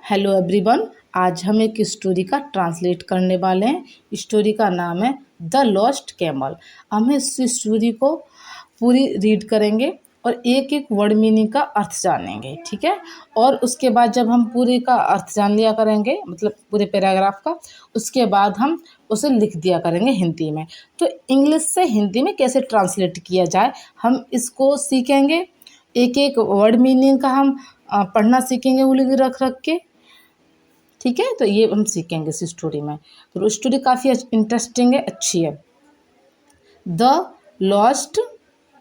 Hello everyone. आज हम एक स्टोरी का ट्रांसलेट करने वाले हैं। स्टोरी का नाम है द लॉस्ट कैमल। हम इस स्टोरी को पूरी रीड करेंगे और एक एक वर्ड मीनिंग का अर्थ जानेंगे, ठीक है। और उसके बाद जब हम पूरे का अर्थ जान लिया करेंगे, मतलब पूरे पैराग्राफ का, उसके बाद हम उसे लिख दिया करेंगे हिंदी में। तो इंग्लिश से हिंदी में कैसे ट्रांसलेट किया जाए हम इसको सीखेंगे। एक एक वर्ड मीनिंग का हम पढ़ना सीखेंगे उंगली रख रख के, ठीक है। तो ये हम सीखेंगे इस स्टोरी में। तो स्टोरी काफ़ी इंटरेस्टिंग है, अच्छी है। The lost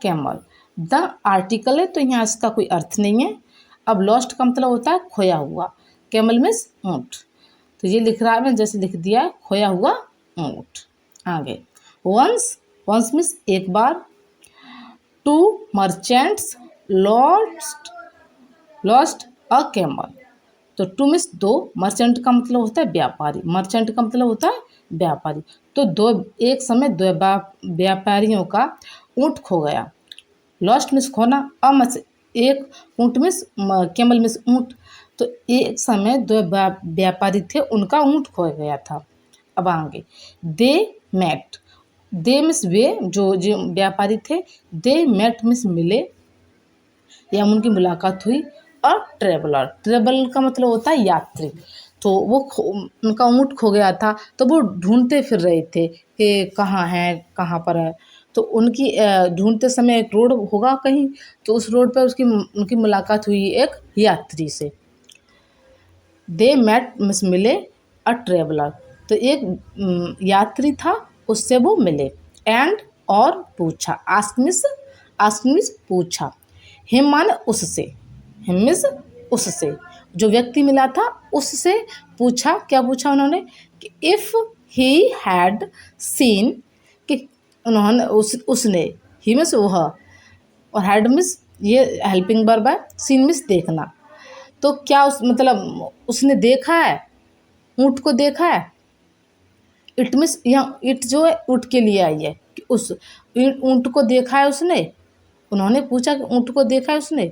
camel. The article है तो यहाँ इसका कोई अर्थ नहीं है। अब लॉस्ट का मतलब होता है खोया हुआ, कैमल मीन्स ऊँट। तो ये लिख रहा है, मैं जैसे लिख दिया खोया हुआ ऊँट। आगे वंस, वंस मीन्स एक बार। Two merchants lost, lost a camel. तो टू मीन्स दो, मर्चेंट का मतलब होता है व्यापारी, मर्चेंट का मतलब होता है व्यापारी। तो दो, एक समय दो व्यापारियों का ऊँट खो गया। लॉस्ट मीन्स खोना, मीन्स एक, ऊँट मीन्स कैमल मीन्स ऊँट। तो एक समय दो व्यापारी थे, उनका ऊँट खो गया था। अब आगे दे मेट। दे मीन्स वे, जो जो व्यापारी थे। दे मेट मीन्स मिले या उनकी मुलाकात हुई। और ट्रेवलर, ट्रेवलर का मतलब होता है यात्री। तो वो उनका ऊँट खो गया था, तो वो ढूंढते फिर रहे थे कि कहाँ है, कहाँ पर है। तो उनकी ढूंढते समय एक रोड होगा कहीं, तो उस रोड पर उनकी मुलाकात हुई एक यात्री से। दे मेट मीन्स मिले। अ ट्रेवलर, तो एक यात्री था, उससे वो मिले। एंड और पूछा, आस्क मीन्स पूछा। हिम माने उससे, हिम मीन्स उससे, जो व्यक्ति मिला था उससे पूछा। क्या पूछा उन्होंने कि इफ़ ही हैड सीन, कि उन्होंने उसने, ही मीन्स वह, और हैड मीन्स ये हेल्पिंग वर्ब है, सीन मीन्स देखना। तो क्या उस मतलब उसने देखा है, ऊँट को देखा है। इट मीन्स यहाँ इट जो है ऊँट के लिए आई है कि उस ऊँट को देखा है उसने। उन्होंने पूछा कि ऊँट को देखा है उसने।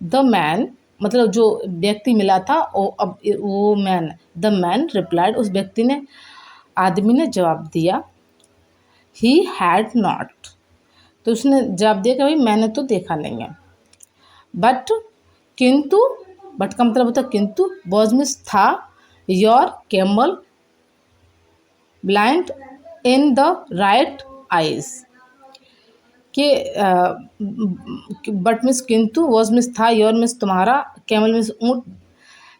द मैन मतलब जो व्यक्ति मिला था, वो मैन, द मैन रिप्लाइड, उस व्यक्ति ने, आदमी ने जवाब दिया। ही हैड नॉट, तो उसने जवाब दिया कि भाई मैंने तो देखा नहीं है। बट, किंतु, बट का मतलब होता है किंतु। वॉज मीन्स था। Your camel blind in the right eyes, कि बट मीन्स किंतु, वॉज मीन्स था, योर मीन्स तुम्हारा, कैमल मीन्स ऊँट,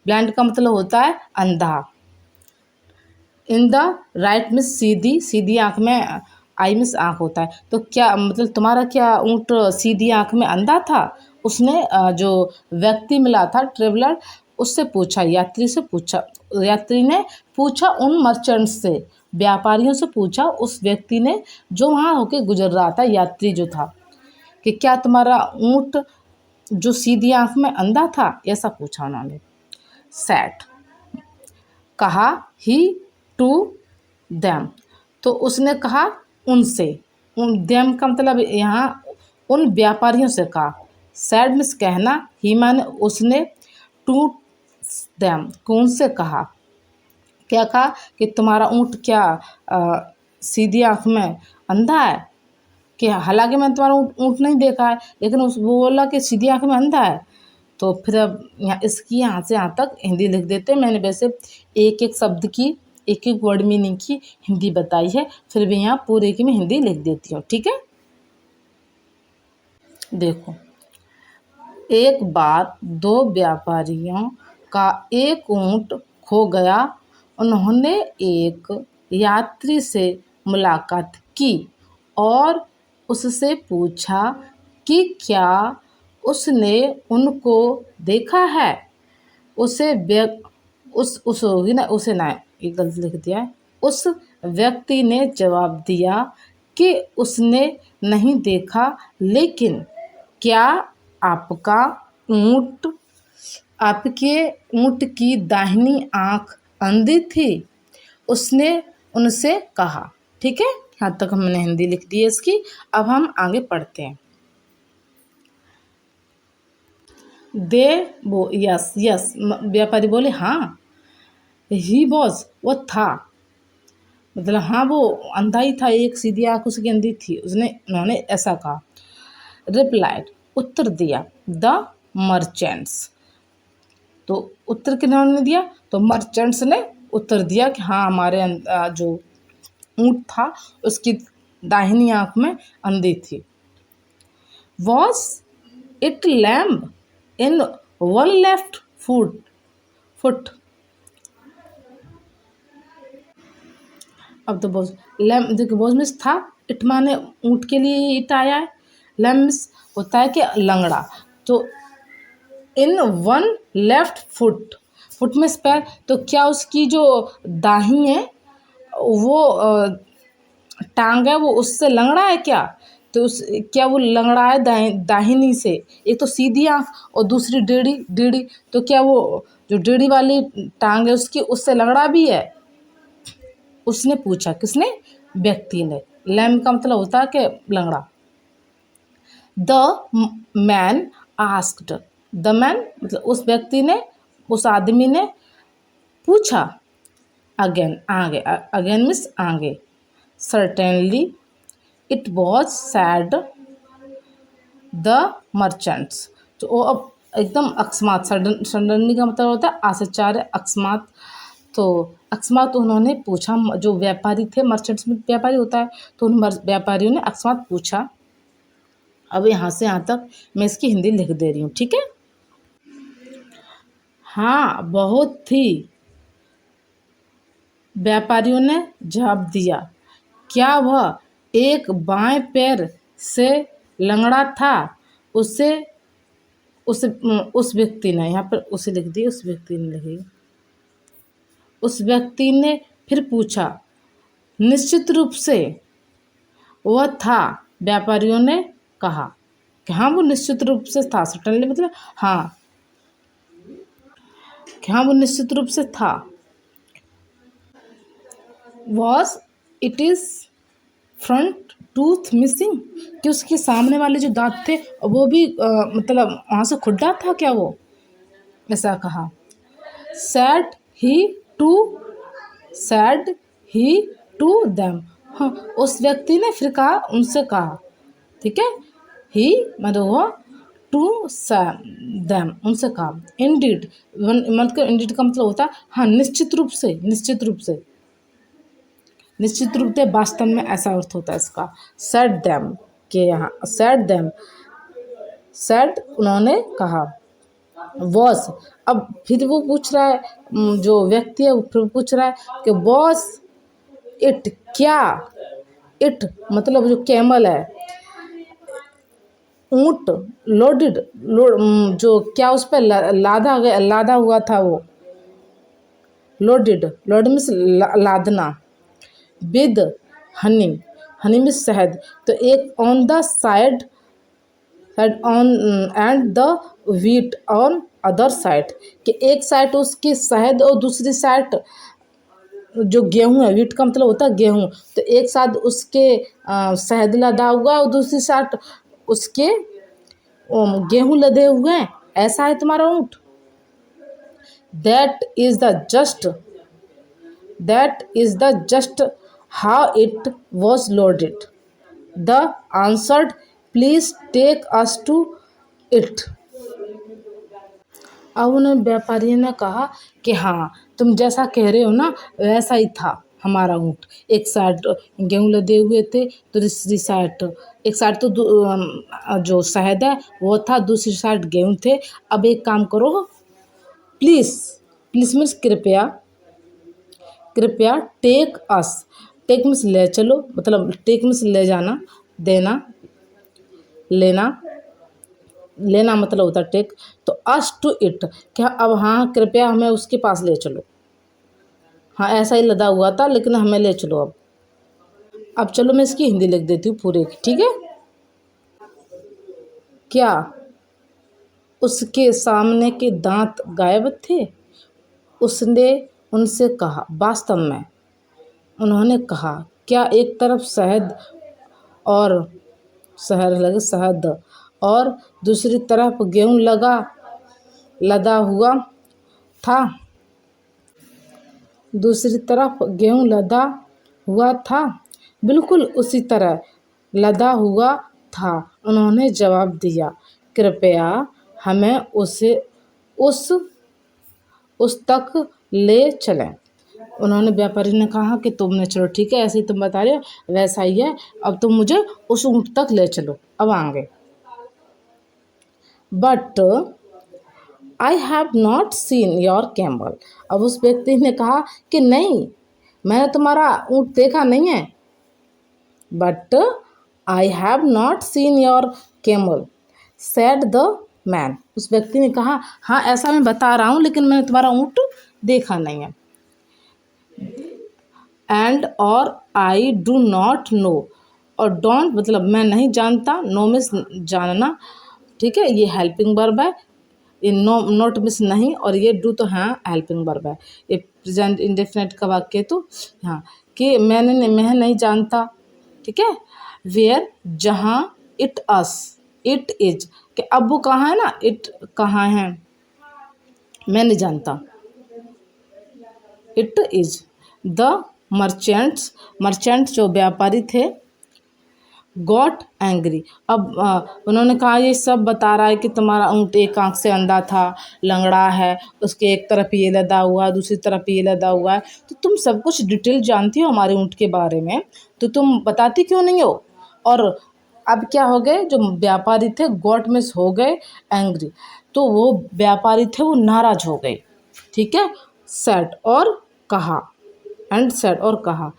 ब्लाइंड का मतलब होता है अंधा। इन द राइट मीन्स सीधी, सीधी आँख में, आई मीन्स आँख होता है। तो क्या मतलब तुम्हारा क्या ऊँट सीधी आँख में अंधा था। उसने जो व्यक्ति मिला था ट्रेवलर, उससे पूछा, यात्री से पूछा, यात्री ने पूछा उन मर्चेंट से, व्यापारियों से पूछा, उस व्यक्ति ने जो वहाँ होके गुजर रहा था, यात्री जो था, कि क्या तुम्हारा ऊँट जो सीधी आँख में अंधा था, ऐसा पूछा उन्होंने। सैड, कहा, ही टू देम, तो उसने कहा उनसे, उन देम का मतलब यहाँ उन व्यापारियों से कहा। सैड मीन्स कहना, ही माने उसने, टू देम कौन से कहा, क्या कहा कि तुम्हारा ऊँट क्या सीधी आँख में अंधा है। कि हालांकि मैंने तुम्हारा ऊँट नहीं देखा है, लेकिन वो बोला कि सीधी आँख में अंधा है। तो फिर अब यहाँ इसकी यहाँ से यहाँ तक हिंदी लिख देते हैं। मैंने वैसे एक एक शब्द की, एक एक वर्ड मीनिंग की हिंदी बताई है, फिर भी यहाँ पूरे की मैं हिंदी लिख देती हूँ, ठीक है। देखो, एक बार दो व्यापारियों का एक ऊँट खो गया। उन्होंने एक यात्री से मुलाकात की और उससे पूछा कि क्या उसने उनको देखा है। उसे उस होगी ना, उसे ना, ये गलत लिख दिया है। उस व्यक्ति ने जवाब दिया कि उसने नहीं देखा, लेकिन क्या आपका ऊँट, आपके ऊँट की दाहिनी आँख अंधी थी, उसने उनसे कहा, ठीक है। यहाँ तक हमने हिंदी लिख दी है इसकी। अब हम आगे पढ़ते हैं। दे वो यस यस व्यापारी बोले हाँ। ही वॉज वो था, मतलब हाँ वो अंधा ही था, एक सीधी आँख उसकी अंधी थी, उन्होंने ऐसा कहा। रिप्लाइड उत्तर दिया, द मर्चेंट्स, तो उत्तर किन्होंने दिया, तो मर्चेंट्स ने उत्तर दिया कि हाँ हमारे जो ऊँट था उसकी दाहिनी आँख में अंधी थी। Was it lamb in one left foot. अब तो बोझ लैम देखिए बोझ में था, इट माने ऊँट के लिए इट आया है, लैम्स होता है कि लंगड़ा, तो इन वन लेफ्ट फुट में पैर, तो क्या उसकी जो दाही है वो टांग है वो उससे लंगड़ा है क्या, तो उस क्या वो लंगड़ा है दाहिनी से, एक तो सीधी आँख और दूसरी टेढ़ी टेढ़ी, तो क्या वो जो टेढ़ी वाली टांग है उसकी उससे लंगड़ा भी है। उसने पूछा, किसने, व्यक्ति ने। लैम का मतलब होता है कि लंगड़ा। The man asked, the man मतलब उस व्यक्ति ने, उस आदमी ने पूछा, अगेन आगे, अगेन मीन्स आगे, certainly it was sad the merchants, तो वो अब एकदम अकस्मात, सडनली का मतलब होता है आश्चर्य, अकस्मात, तो अकस्मात उन्होंने पूछा, जो व्यापारी थे, मर्चेंट्स में व्यापारी होता है, तो उन व्यापारियों ने अकस्मात पूछा। अब यहाँ से यहाँ तक मैं इसकी हिंदी लिख दे रही हूँ, ठीक है। हाँ बहुत थी, व्यापारियों ने जवाब दिया। क्या वह एक बाएं पैर से लंगड़ा था, उसे उस व्यक्ति ने, यहाँ पर उसे लिख दिया, उस व्यक्ति ने लिखी। उस व्यक्ति ने फिर पूछा, निश्चित रूप से वह था, व्यापारियों ने कहा कि हाँ वो निश्चित रूप से था, सटनली मतलब हाँ, कि हाँ वो निश्चित रूप से था। Was it is front tooth missing, कि उसके सामने वाले जो दांत थे वो भी मतलब वहाँ से खुड्डा था क्या वो, ऐसा कहा। Said he to said he to them, हाँ उस व्यक्ति ने फिर कहा, उनसे कहा, ठीक है। ही मतलब वो, टू देम उनसे कहा। इंडीड मतलब इंडीड का मतलब होता है हाँ निश्चित रूप से, निश्चित रूप से, निश्चित रूप से वास्तव में, ऐसा अर्थ होता है इसका। सेड देम के यहाँ सेड देम, सेड उन्होंने कहा। वॉस, अब फिर वो पूछ रहा है, जो व्यक्ति है वो फिर पूछ रहा है कि वॉस इट, क्या, इट मतलब जो कैमल है, ऊंट, लोडेड जो क्या उस पर लादा हुआ था वो, लोड मीन्स लादना, विद हनी, हनी मीन्स शहद, तो एक on the side on and the wheat on other side, कि एक साइड उसकी शहद और दूसरी साइड जो गेहूँ है, व्हीट का मतलब होता है गेहूँ, तो एक साथ उसके शहद लदा हुआ और दूसरी साइड उसके गेहूँ लदे हुए हैं, ऐसा है तुम्हारा ऊँट। That is the just that is the just how it was loaded, the answered, please take us to it. अब उन व्यापारी ने कहा कि हाँ तुम जैसा कह रहे हो ना वैसा ही था हमारा ऊँट, एक साइड गेहूँ लदे हुए थे, तो दूसरी साइड, एक साइड तो जो शहद है वो था, दूसरी साइड गेहूँ थे। अब एक काम करो, प्लीज़, प्लीज़ मीन्स कृपया, कृपया टेक अस, टेक मीन्स ले चलो, मतलब टेक मीन्स ले जाना, देना, लेना, लेना मतलब होता है टेक, तो अस टू इट, क्या अब हाँ कृपया हमें उसके पास ले चलो, हाँ ऐसा ही लदा हुआ था लेकिन हमें ले चलो। अब चलो मैं इसकी हिंदी लिख देती हूँ पूरे की, ठीक है। क्या उसके सामने के दांत गायब थे, उसने उनसे कहा, वास्तव में उन्होंने कहा, क्या एक तरफ शहद और शहर लगे शहद और दूसरी तरफ गेहूँ लगा लदा हुआ था, दूसरी तरफ गेहूं लदा हुआ था। बिल्कुल उसी तरह लदा हुआ था, उन्होंने जवाब दिया। कृपया हमें उसे उस उस तक ले चलें। उन्होंने व्यापारी ने कहा कि तुमने, चलो ठीक है, ऐसे ही तुम बता रहे हो वैसा ही है, अब तुम मुझे उस ऊँट तक ले चलो। अब आगे, but I have not seen your camel. अब उस व्यक्ति ने कहा कि नहीं, मैंने तुम्हारा ऊँट देखा नहीं है। But I have not seen your camel said the man. उस व्यक्ति ने कहा, हाँ ऐसा मैं बता रहा हूँ, लेकिन मैंने तुम्हारा ऊँट देखा नहीं है। एंड और आई डू नॉट नो, और डोंट मतलब मैं नहीं जानता, नो मिस जानना, ठीक है, ये हेल्पिंग वर्ब है। ये नो नॉट मिस नहीं, और ये डू तो हाँ हेल्पिंग वर्ब है। ये प्रेजेंट इंडेफिनिट का वाक्य तो हाँ कि मैं नहीं जानता, ठीक है। वेयर जहाँ, इट अस, इट इज, कि अब वो कहाँ है ना, इट कहाँ है, मैं नहीं जानता। इट इज द मर्चेंट्स जो व्यापारी थे, गॉट एंग्री। अब उन्होंने कहा ये सब बता रहा है कि तुम्हारा ऊँट एक आंख से अंधा था, लंगड़ा है, उसके एक तरफ ये लदा हुआ है, दूसरी तरफ ये लदा हुआ है, तो तुम सब कुछ डिटेल जानती हो हमारे ऊँट के बारे में, तो तुम बताती क्यों नहीं हो। और अब क्या हो गए, जो व्यापारी थे गॉट मिस हो गए एंग्री, तो वो व्यापारी थे वो नाराज हो गए, ठीक है। सेड और कहा, एंड सेड और कहा,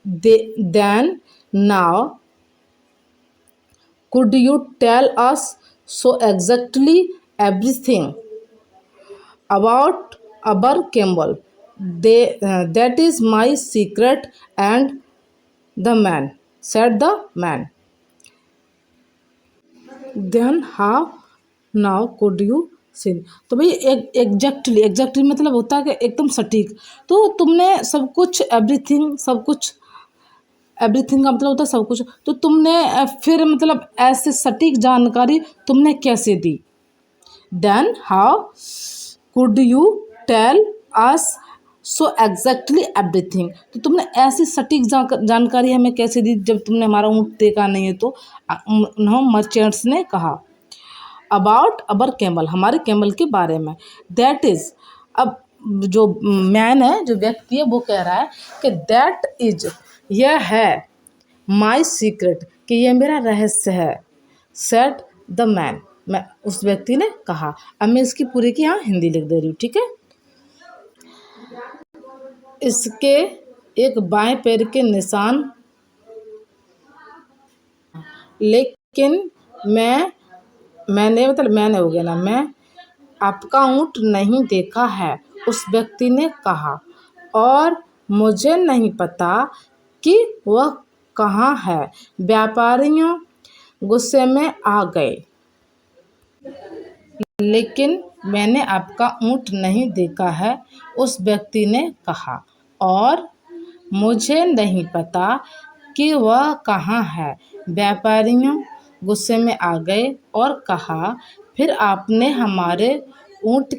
then now could you tell us so exactly everything about our Campbell? That is my secret, and the man said the man. Then how now could you see? तो भाई exactly मतलब होता है कि एकदम सटीक। तो तुमने सब कुछ, एवरीथिंग सब कुछ, एवरीथिंग का मतलब होता है सब कुछ, तो तुमने फिर मतलब ऐसे सटीक जानकारी तुमने कैसे दी। Then how could you tell us so exactly everything, तो तुमने ऐसी सटीक जानकारी हमें कैसे दी जब तुमने हमारा ऊँट देखा नहीं है। तो मर्चेंट्स ने कहा, अबाउट अवर कैमल, हमारे कैमल के बारे में। दैट इज़, अब जो मैन है, जो व्यक्ति है, वो कह रहा है कि दैट इज, यह है, माई सीक्रेट, कि यह मेरा रहस्य है। सेड द मैन, मैं उस व्यक्ति ने कहा। अब मैं इसकी पूरी की यहाँ हिंदी लिख दे रही हूँ, ठीक है। इसके एक बाएं पैर के निशान, लेकिन मैंने मतलब मैंने हो गया ना, मैं आपका ऊँट नहीं देखा है, उस व्यक्ति ने कहा, और मुझे नहीं पता कि वह कहाँ है। व्यापारियों गुस्से में आ गए, लेकिन मैंने आपका ऊँट नहीं देखा है, उस व्यक्ति ने कहा, और मुझे नहीं पता कि वह कहाँ है। व्यापारियों गुस्से में आ गए और कहा, फिर आपने हमारे ऊँट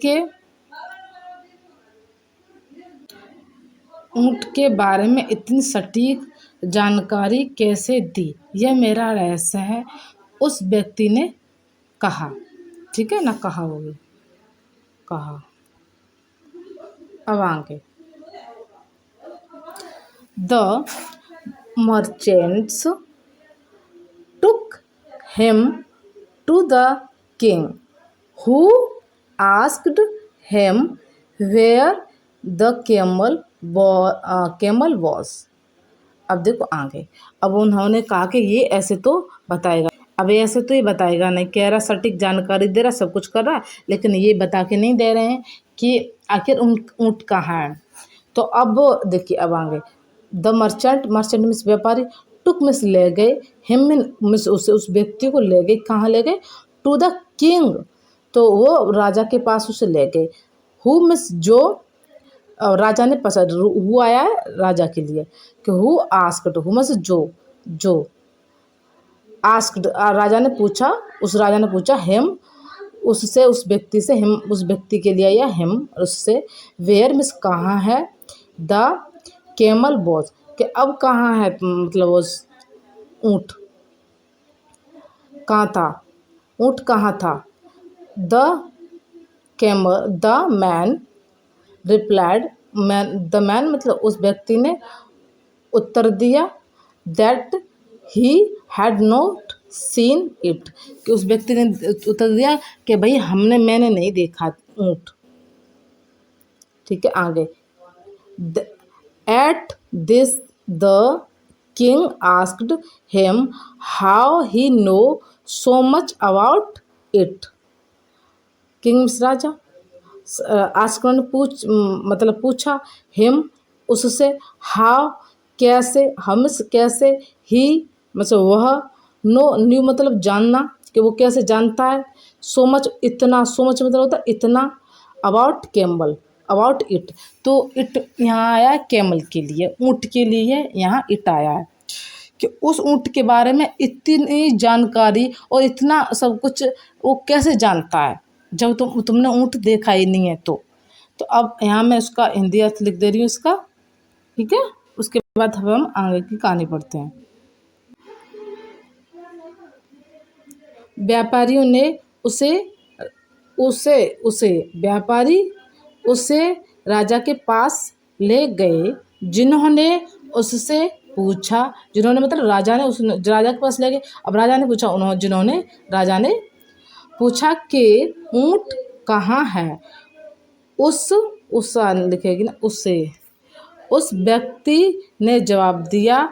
के बारे में इतनी सटीक जानकारी कैसे दी, यह मेरा रहस्य है, उस व्यक्ति ने कहा, ठीक है ना, कहा होगी, कहा। अब आगे, the merchants took him to the king, who asked him where the camel was. अब देखो आगे, अब उन्होंने कहा कि ये ऐसे तो बताएगा, अब ऐसे तो ये बताएगा नहीं, कह रहा सटीक जानकारी दे रहा, सब कुछ कर रहा, लेकिन ये बता के नहीं दे रहे हैं कि आखिर ऊँट कहाँ है। तो अब देखिए, अब आगे, द मर्चेंट मीन्स व्यापारी, टुक मिस ले गए, हिम मिस उस व्यक्ति को ले गए, कहाँ ले गए, टू द किंग, तो वो राजा के पास उसे ले गए। हु मिस जो, राजा ने पसंद, हु आया है राजा के लिए, कि हु आस्क्ड, हु मिस जो आस्क्ड, राजा ने पूछा, उस राजा ने पूछा हिम उससे, उस व्यक्ति से, हिम उस व्यक्ति के लिए या हिम उससे, वेयर मीन्स कहाँ है, द कैमल वॉज कि अब कहाँ है, मतलब वो ऊँट कहाँ था, ऊँट कहाँ था। The camel, the man replied, man, the man मतलब उस व्यक्ति ने उत्तर दिया, that he had not seen it कि उस व्यक्ति ने उत्तर दिया कि भाई मैंने नहीं देखा ऊँट। ठीक है, आगे at this the king asked him how he know so much about it. King miss राजा, आस्क्ड ने मतलब पूछा, हिम उससे, हाउ कैसे, हमस कैसे, ही मतलब वह, नो न्यू मतलब जानना कि वो कैसे जानता है, सो मच इतना, सो मच मतलब होता है इतना, अबाउट कैमल, अबाउट इट, तो इट यहाँ आया है कैमल के लिए, ऊँट के लिए यहाँ इट आया है कि उस ऊँट के बारे में इतनी जानकारी और इतना सब कुछ वो कैसे जानता है जब तुमने ऊँट देखा ही नहीं है। तो अब यहाँ मैं उसका हिंदी अर्थ लिख दे रही हूँ इसका। ठीक है, उसके बाद हम आगे की कहानी पढ़ते हैं। व्यापारियों ने उसे उसे उसे व्यापारी उसे राजा के पास ले गए, जिन्होंने उससे पूछा, जिन्होंने मतलब राजा ने उसने राजा के पास ले गए। अब राजा ने पूछा, उन्होंने जिन्होंने राजा ने पूछा कि ऊँट कहाँ है। उस लिखेगी ना, उससे, उस व्यक्ति ने जवाब दिया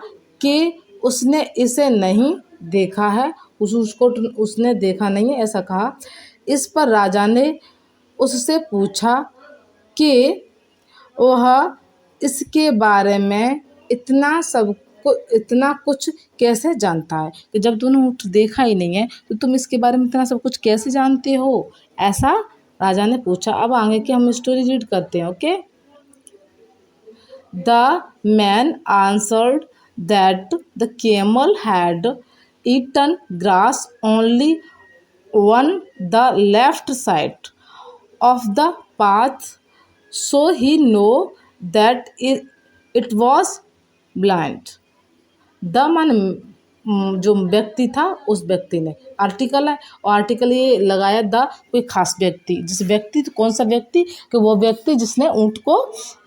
कि उसने इसे नहीं देखा है, उसको उसने देखा नहीं है, ऐसा कहा। इस पर राजा ने उससे पूछा कि वह इसके बारे में इतना कुछ कैसे जानता है कि जब तूने ऊँट देखा ही नहीं है तो तुम इसके बारे में इतना सब कुछ कैसे जानते हो, ऐसा राजा ने पूछा। अब आगे की हम स्टोरी रीड करते हैं। Okay, The man answered that the camel had eaten grass only on the left side of the path, so he knew that it was blind. The मन जो व्यक्ति था उस व्यक्ति ने, आर्टिकल है और आर्टिकल ये लगाया द कोई खास व्यक्ति, जिस व्यक्ति, तो कौन सा व्यक्ति कि वो व्यक्ति जिसने ऊँट को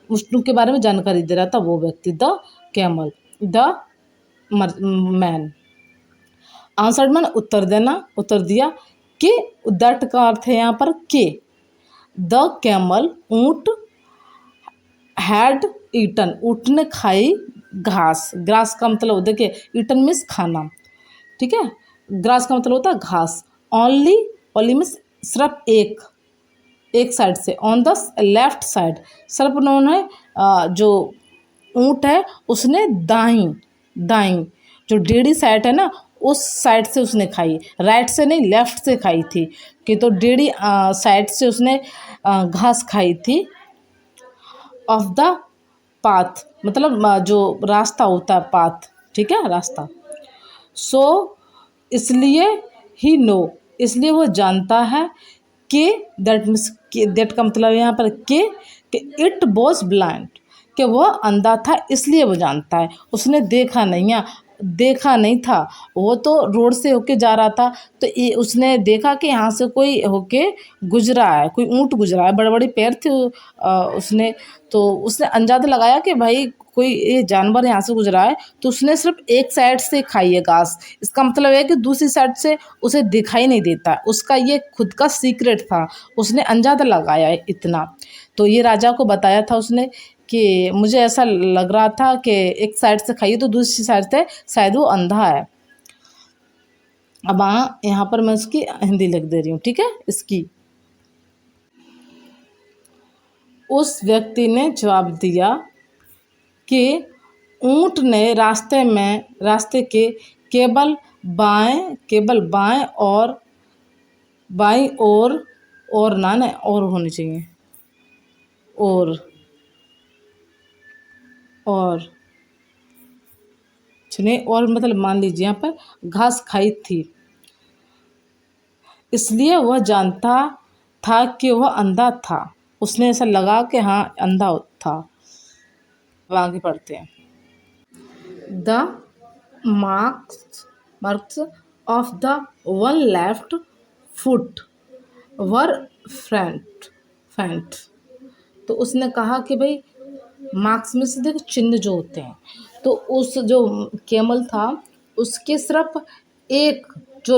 उस के बारे में जानकारी दे रहा था, वो व्यक्ति, the camel, the man. Answer मन उत्तर देना, उत्तर दिया कि दैट का अर्थ है यहाँ पर के, द कैमल ऊँट, हैड ईटन ऊँट ने खाई घास, ग्रास का मतलब देखिए ईटन मीन्स खाना। ठीक है, ग्रास का मतलब होता है घास। ओनली, ओनली मीन्स सिर्फ एक साइड से, ऑन द लेफ्ट साइड, सिर्फ उन्होंने जो ऊँट है उसने दाई दाई जो डेढ़ी साइड है ना उस साइड से उसने खाई, राइट से नहीं लेफ्ट से खाई थी कि तो डेढ़ी साइड से उसने घास खाई थी। ऑफ द पाथ मतलब जो रास्ता होता है, पाथ, ठीक है, रास्ता। सो इसलिए ही नो, इसलिए वो जानता है कि दैट मीन्स, दैट का मतलब यहाँ पर कि इट वॉज ब्लाइंड, कि वह अंधा था, इसलिए वो जानता है, उसने देखा नहीं था, वो तो रोड से होके जा रहा था तो उसने देखा कि यहाँ से कोई होके गुजरा है, कोई ऊँट गुजरा है, बड़े बड़े पैर थे उसने अंदाजा लगाया कि भाई कोई ये जानवर यहाँ से गुजरा है, तो उसने सिर्फ एक साइड से खाई है घास। इसका मतलब है कि दूसरी साइड से उसे दिखाई नहीं देता, उसका ये खुद का सीक्रेट था, उसने अंदाजा लगाया है इतना। तो ये राजा को बताया था उसने कि मुझे ऐसा लग रहा था कि एक साइड से खाइए तो दूसरी साइड से शायद वो अंधा है। अब यहाँ पर मैं उसकी हिंदी लिख दे रही हूँ। ठीक है, इसकी, उस व्यक्ति ने जवाब दिया कि ऊँट ने रास्ते के केवल बाएं और ना और होनी चाहिए, और सुनिए, और मतलब मान लीजिए यहाँ पर घास खाई थी, इसलिए वह जानता था कि वह अंधा था। उसने ऐसा लगा कि हाँ अंधा था। अब आगे पढ़ते हैं। The marks of the one left foot were faint। तो उसने कहा कि भाई मार्क्स में से देखो चिन्ह जो होते हैं, तो उस जो कैमल था उसके सिर्फ एक जो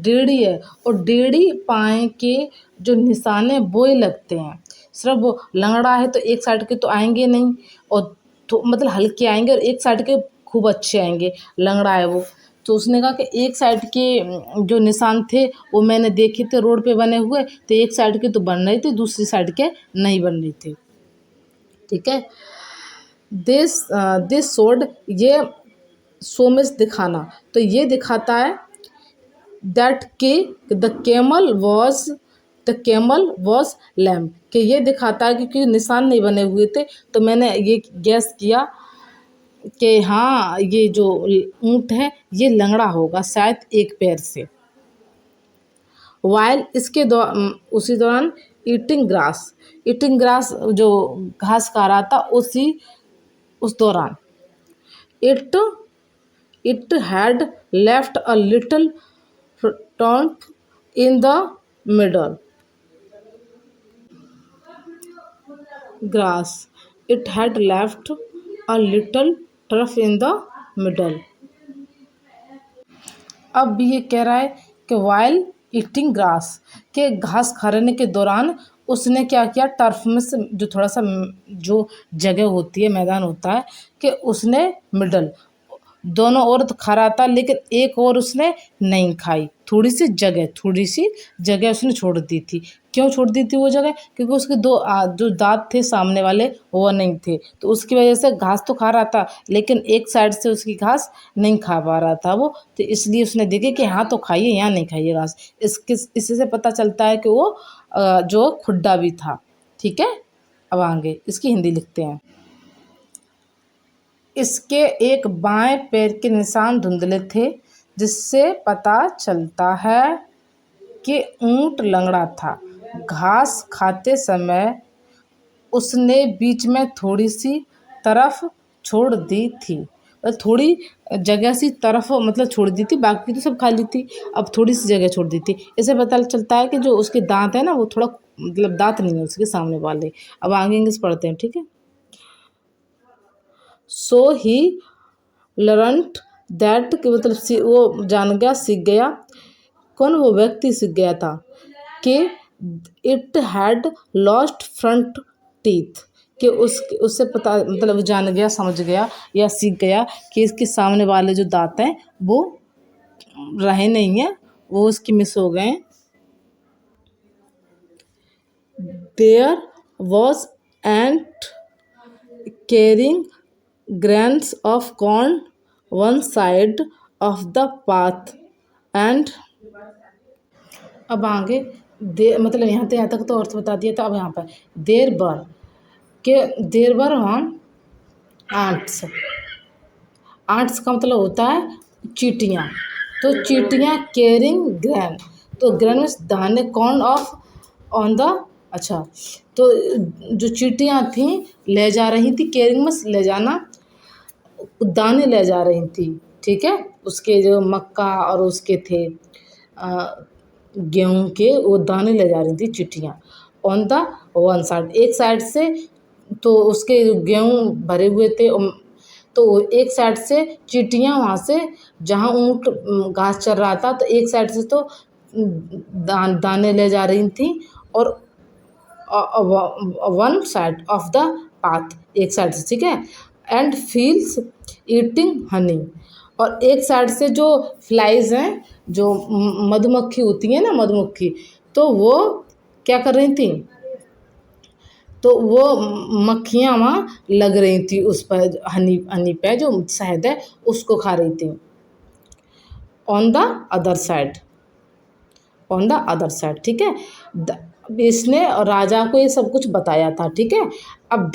डेढ़ी है और डेढ़ी पाए के जो निशाने वो ही लगते हैं। सिर्फ वो लंगड़ा है तो एक साइड के तो आएंगे नहीं, और तो मतलब हल्के आएंगे, और एक साइड के खूब अच्छे आएंगे, लंगड़ा है वो। तो उसने कहा कि एक साइड के जो निशान थे वो मैंने देखे थे रोड पे बने हुए, तो एक साइड के तो बन रहे थे, दूसरी साइड के नहीं बन रहे थे। ठीक है, दिस शोड, ये शो में दिखाना, तो ये दिखाता है दैट के द कैमल वॉज लैम, कि ये दिखाता है क्योंकि निशान नहीं बने हुए थे, तो मैंने ये गैस किया कि हाँ ये जो ऊँट है ये लंगड़ा होगा शायद एक पैर से। वाइल इसके उसी दौरान ईटिंग ग्रास जो घास खा रहा था उस दौरान it had left a little turf in the middle grass it had left a little turf in the middle. अब भी ये कह रहा है कि वाइल ईटिंग ग्रास, के घास खाने के दौरान उसने क्या किया, टर्फ में से जो थोड़ा सा जो जगह होती है, मैदान होता है, कि उसने मिडल दोनों ओर तो खा रहा था, लेकिन एक और उसने नहीं खाई, थोड़ी सी जगह उसने छोड़ दी थी। क्यों छोड़ दी थी वो जगह? क्योंकि उसके जो दांत थे सामने वाले वो नहीं थे, तो उसकी वजह से घास तो खा रहा था लेकिन एक साइड से उसकी घास नहीं खा पा रहा था वो, तो इसलिए उसने देखे कि हाँ तो खाइए, यहाँ नहीं खाइए घास। इससे से पता चलता है कि वो जो खुड्डा भी था। ठीक है, अब आगे इसकी हिंदी लिखते हैं। इसके एक बाएं पैर के निशान धुंधले थे, जिससे पता चलता है कि ऊंट लंगड़ा था। घास खाते समय उसने बीच में थोड़ी सी तरफ छोड़ दी थी, थोड़ी जगह सी तरफ मतलब छोड़ दी थी, बाकी तो सब खा ली थी, अब थोड़ी सी जगह छोड़ दी थी। इससे पता चलता है कि जो उसके दांत है ना वो थोड़ा मतलब दांत नहीं है उसके सामने वाले। अब आगे इंग्लिश पढ़ते हैं। ठीक है, सो ही लर्नड दैट, कि मतलब वो जान गया, सीख गया। कौन? वो व्यक्ति सीख गया था कि it had lost front teeth, कि उससे पता मतलब जान गया, समझ गया या सीख गया कि इसके सामने वाले जो दांत हैं वो रहे नहीं हैं, वो उसकी मिस हो गए। There was ant carrying grains of corn one side of the path and। अब आगे मतलब यहाँ तक तो अर्थ बता दिया था। अब यहाँ पर देर बर ऑन आंट्स का मतलब होता है चींटियाँ, तो चींटियाँ कैरिंग ग्रैन, तो ग्रैन में दाने, कॉर्न ऑफ ऑन द, अच्छा तो जो चींटियाँ थीं ले जा रही थी, कैरिंग में ले जाना, दाने ले जा रही थी। ठीक है, उसके जो मक्का और उसके थे गेहूं के वो दाने ले जा रही थी चिट्टियाँ। ऑन द वन साइड, एक साइड से, तो उसके गेहूं भरे हुए थे, तो एक साइड से चींटियाँ वहाँ से जहाँ ऊँट घास चर रहा था, तो एक साइड से तो दाने ले जा रही थी, और one side of the path, एक साइड से। ठीक है, एंड फील्स ईटिंग हनी, और एक साइड से जो फ्लाइज हैं, जो मधुमक्खी होती हैं ना, मधुमक्खी, तो वो क्या कर रही थी, तो वो मक्खियाँ वहाँ लग रही थी उस पर, हनी पे जो शहद है उसको खा रही थी। ऑन द अदर साइड, ठीक है। इसने राजा को ये सब कुछ बताया था। ठीक है, अब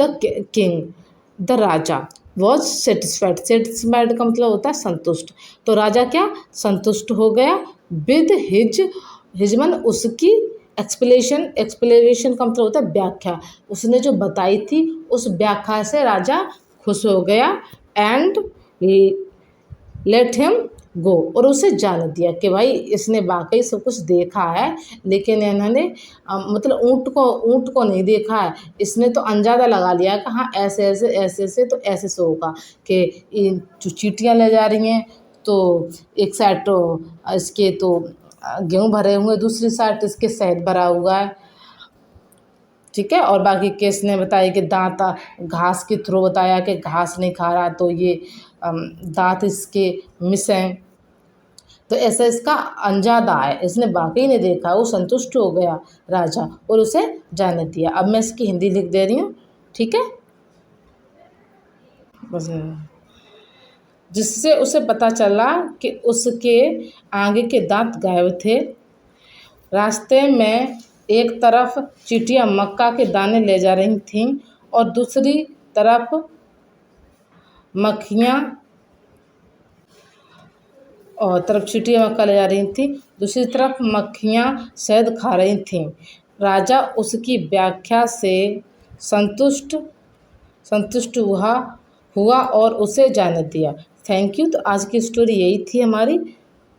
द राजा वॉज सेटिस्फाइड का मतलब होता है संतुष्ट, तो राजा क्या संतुष्ट हो गया विद हिज हिजमन उसकी एक्सप्लेनेशन का मतलब होता है व्याख्या, उसने जो बताई थी उस व्याख्या से राजा खुश हो गया एंड लेट हिम गो, और उसे जाने दिया कि भाई इसने वाकई सब कुछ देखा है, लेकिन इन्होंने मतलब ऊँट को नहीं देखा है, इसने तो अंदाज़ा लगा लिया कि हाँ ऐसे ऐसे ऐसे ऐसे तो ऐसे से होगा कि इन जो चींटियाँ ले जा रही हैं तो एक साइड तो इसके तो गेहूँ भरे हुए, दूसरी साइड इसके शहद भरा हुआ है, ठीक है। और बाकी केस ने बताया कि दांत घास के थ्रू बताया कि घास नहीं खा रहा तो ये दांत इसके मिस हैं, तो ऐसा इसका अंजादा है, इसने वाकई ने देखा, वो संतुष्ट हो गया राजा और उसे जाने दिया। अब मैं इसकी हिंदी लिख दे रही हूँ, ठीक है। बस जिससे उसे पता चला कि उसके आगे के दांत गायब थे। रास्ते में एक तरफ चींटियां मक्का के दाने ले जा रही थीं और दूसरी तरफ मक्खियाँ और तरफ चींटियां मक्का ले जा रही थीं, दूसरी तरफ मक्खियाँ शहद खा रही थीं। राजा उसकी व्याख्या से संतुष्ट संतुष्ट हुआ और उसे जाने दिया। Thank you. तो आज की स्टोरी यही थी हमारी।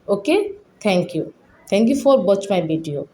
Okay, thank you for watch my video.